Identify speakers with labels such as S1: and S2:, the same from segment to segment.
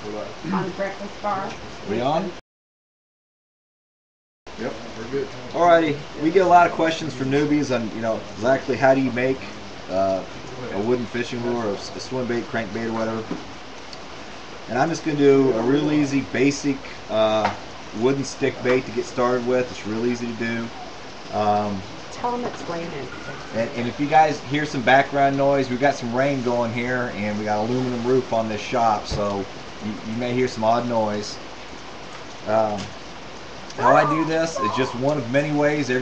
S1: On breakfast bar.
S2: We on?
S3: Yep, we're good.
S2: Alrighty, we get a lot of questions from newbies on, exactly how do you make a wooden fishing lure or a swim bait, crankbait, or whatever. And I'm just going to do a real easy, basic wooden stick bait to get started with. It's real easy to do.
S1: Tell them, explain it.
S2: And if you guys hear some background noise, we've got some rain going here, and we got aluminum roof on this shop, so you may hear some odd noise. How I do this is just one of many ways. At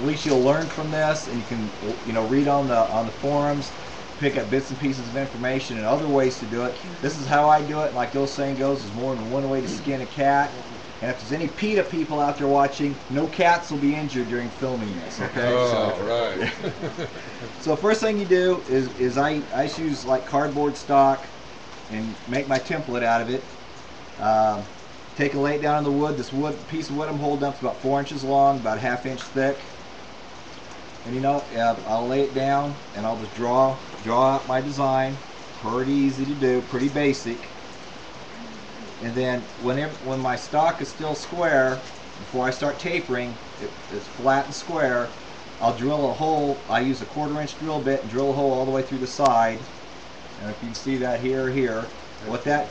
S2: least you'll learn from this, and you can read on the forums, pick up bits and pieces of information and other ways to do it. This is how I do it. Like the old saying goes, there's more than one way to skin a cat. And if there's any PETA people out there watching, no cats will be injured during filming this. Okay.
S3: Oh, right.
S2: So first thing you do is I use like cardboard stock and make my template out of it. Take and lay it down on the wood. This piece of wood I'm holding up is about 4 inches long, about a ½ inch thick. And I'll lay it down and I'll just draw out my design. Pretty easy to do, pretty basic. And then when my stock is still square, before I start tapering, it's flat and square, I'll drill a hole. I use a 1/4 inch drill bit and drill a hole all the way through the side. And if you can see that here or here, what that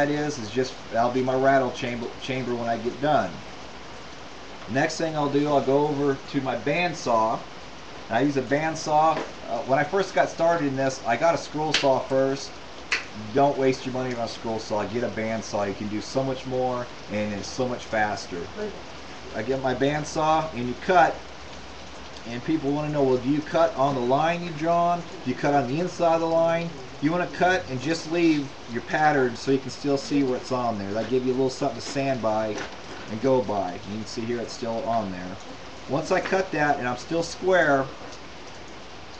S2: is just, that'll be my rattle chamber when I get done. Next thing I'll do, I'll go over to my bandsaw. I use a bandsaw. When I first got started in this, I got a scroll saw first. Don't waste your money on a scroll saw. Get a bandsaw. You can do so much more, and it's so much faster. I get my bandsaw, and you cut. And people want to know, well, do you cut on the line you've drawn? Do you cut on the inside of the line? You want to cut and just leave your pattern so you can still see what's on there. That'll give you a little something to stand by and go by. You can see here it's still on there. Once I cut that and I'm still square,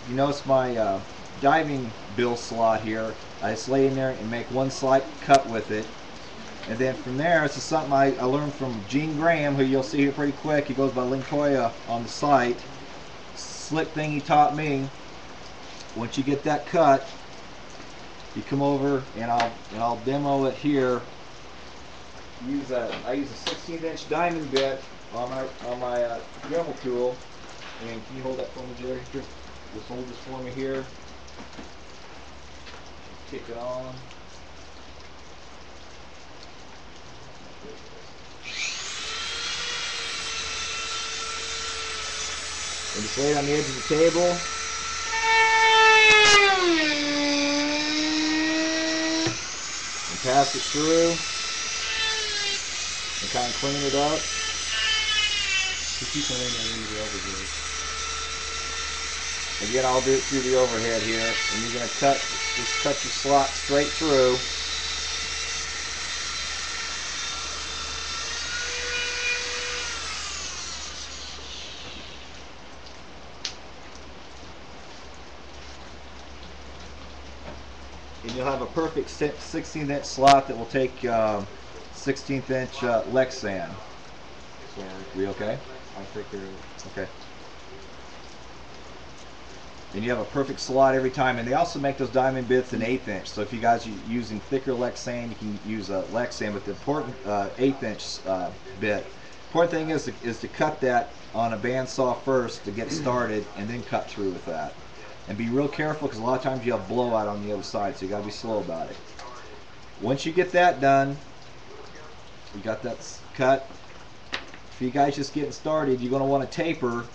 S2: you notice my diving bill slot here. I just lay in there and make one slight cut with it. And then from there, this is something I learned from Gene Graham, who you'll see here pretty quick. He goes by Linkoya on the site. Slick thing he taught me. Once you get that cut, you come over and I'll demo it here. I use a 16 inch diamond bit on my Dremel tool. And can you hold that for me, Jerry? Just hold this for me here. Kick it on. And just lay it on the edge of the table. And pass it through. And kind of clean it up.
S3: Just keep laying that into the overhead.
S2: Again, I'll do it through the overhead here. And you're going to just cut your slot straight through. And you'll have a perfect 16th inch slot that will take 16th inch Lexan.
S3: Sorry.
S2: We okay?
S3: I'll take care of it.
S2: Okay. And you have a perfect slot every time. And they also make those diamond bits in 1/8 inch. So if you guys are using thicker Lexan, you can use a Lexan. But the important 1/8 inch bit. Important thing is to cut that on a bandsaw first to get started, and then cut through with that. And be real careful, because a lot of times you have blowout on the other side, so you got to be slow about it. Once you get that done, you got that cut. For you guys just getting started, you're going to want to taper.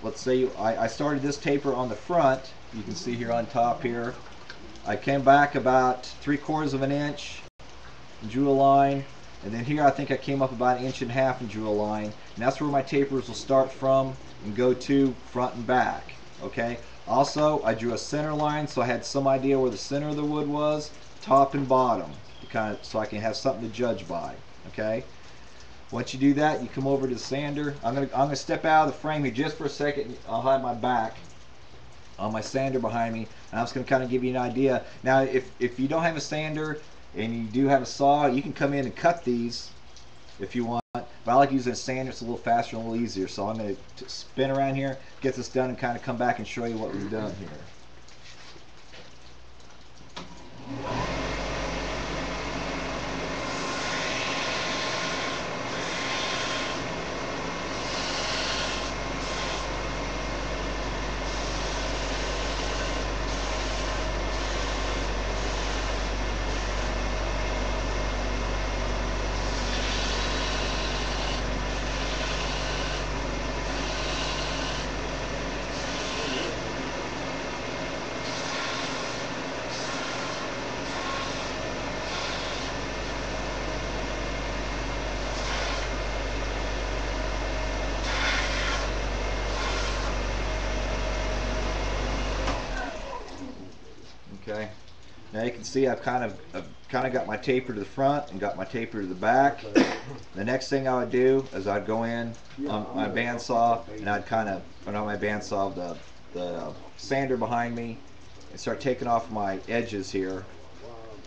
S2: Let's say I started this taper on the front. You can see here on top here. I came back about 3/4 inch and drew a line. And then here I think I came up about 1.5 inches and drew a line. And that's where my tapers will start from and go to front and back. Okay. Also, I drew a center line, so I had some idea where the center of the wood was, top and bottom, so I can have something to judge by. Okay. Once you do that, you come over to the sander. I'm gonna step out of the frame here just for a second. I'll have my back on my sander behind me, and I'm just gonna kind of give you an idea. Now, if you don't have a sander and you do have a saw, you can come in and cut these if you want. But I like using a sander. It's a little faster and a little easier. So I'm going to spin around here, get this done, and kind of come back and show you what we've done here. Now you can see I've kind of got my taper to the front and got my taper to the back. The next thing I would do is I'd go in on my bandsaw and I'd kind of put on my bandsaw the sander behind me and start taking off my edges here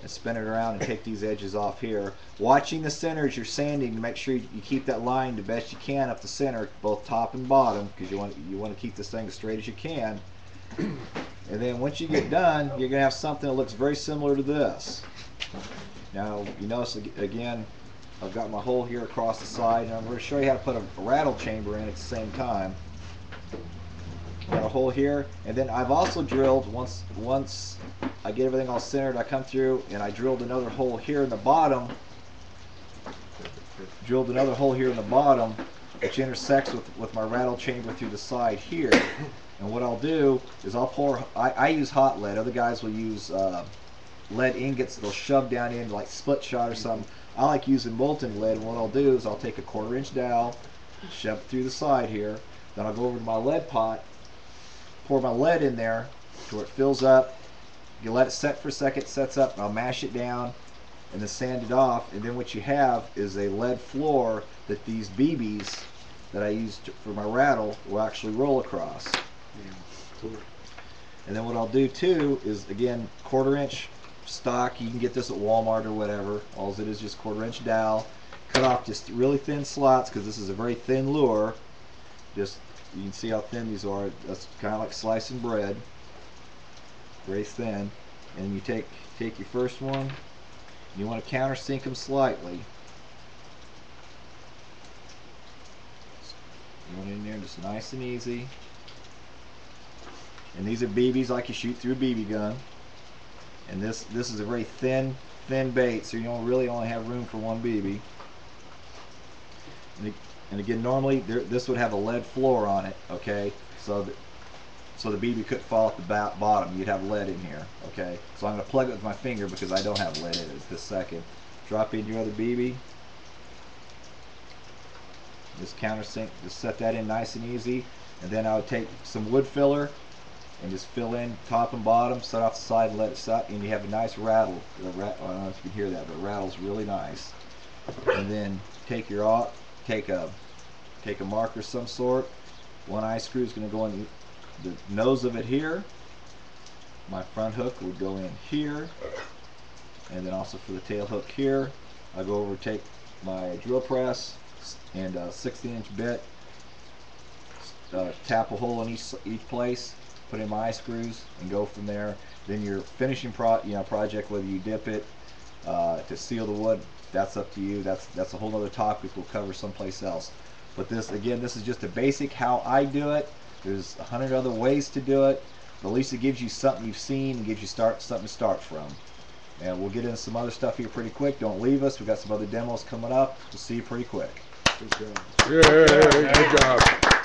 S2: and spin it around and take these edges off here. Watching the center as you're sanding to make sure you keep that line the best you can up the center, both top and bottom, because you want to keep this thing as straight as you can. And then once you get done, you're going to have something that looks very similar to this. Now, you notice again, I've got my hole here across the side, and I'm going to show you how to put a rattle chamber in at the same time. Got a hole here, and then I've also drilled, once I get everything all centered, I come through and I drilled another hole here in the bottom. Drilled another hole here in the bottom, which intersects with my rattle chamber through the side here. And what I'll do is I'll pour, I use hot lead, other guys will use lead ingots they'll shove down in like split shot or something. I like using molten lead, and what I'll do is I'll take a 1/4 inch dowel, shove it through the side here, then I'll go over to my lead pot, pour my lead in there to where it fills up, you let it set for a second, sets up, and I'll mash it down and then sand it off, and then what you have is a lead floor that these BBs that I use for my rattle will actually roll across. And then what I'll do too is, again, 1/4 inch stock, you can get this at Walmart or whatever, all it is just 1/4 inch dowel, cut off just really thin slots because this is a very thin lure. Just, you can see how thin these are, that's kind of like slicing bread, very thin. And you take your first one, you want to countersink them slightly. You want it in there just nice and easy. And these are BBs like you shoot through a BB gun. And this is a very thin bait, so you don't really only have room for one BB. And again, normally this would have a lead floor on it, okay? So the BB couldn't fall at the bottom. You'd have lead in here, okay? So I'm going to plug it with my finger because I don't have lead in it at this second. Drop in your other BB. Just countersink, just set that in nice and easy. And then I would take some wood filler and just fill in top and bottom, set off the side and let it set, and you have a nice rattle. I don't know if you can hear that, but it rattles really nice. And then take a marker of some sort. One eye screw is going to go in the nose of it here. My front hook would go in here, and then also for the tail hook here, I go over, take my drill press and a 1/16 inch bit, tap a hole in each place, put in my eye screws, and go from there. Then your finishing project, whether you dip it to seal the wood, that's up to you. That's a whole other topic we'll cover someplace else. But this is just a basic how I do it. There's 100 other ways to do it, but at least it gives you something you've seen and gives you something to start from. And we'll get into some other stuff here pretty quick. Don't leave us. We've got some other demos coming up. We'll see you pretty quick.
S4: Good job. Yeah, good job.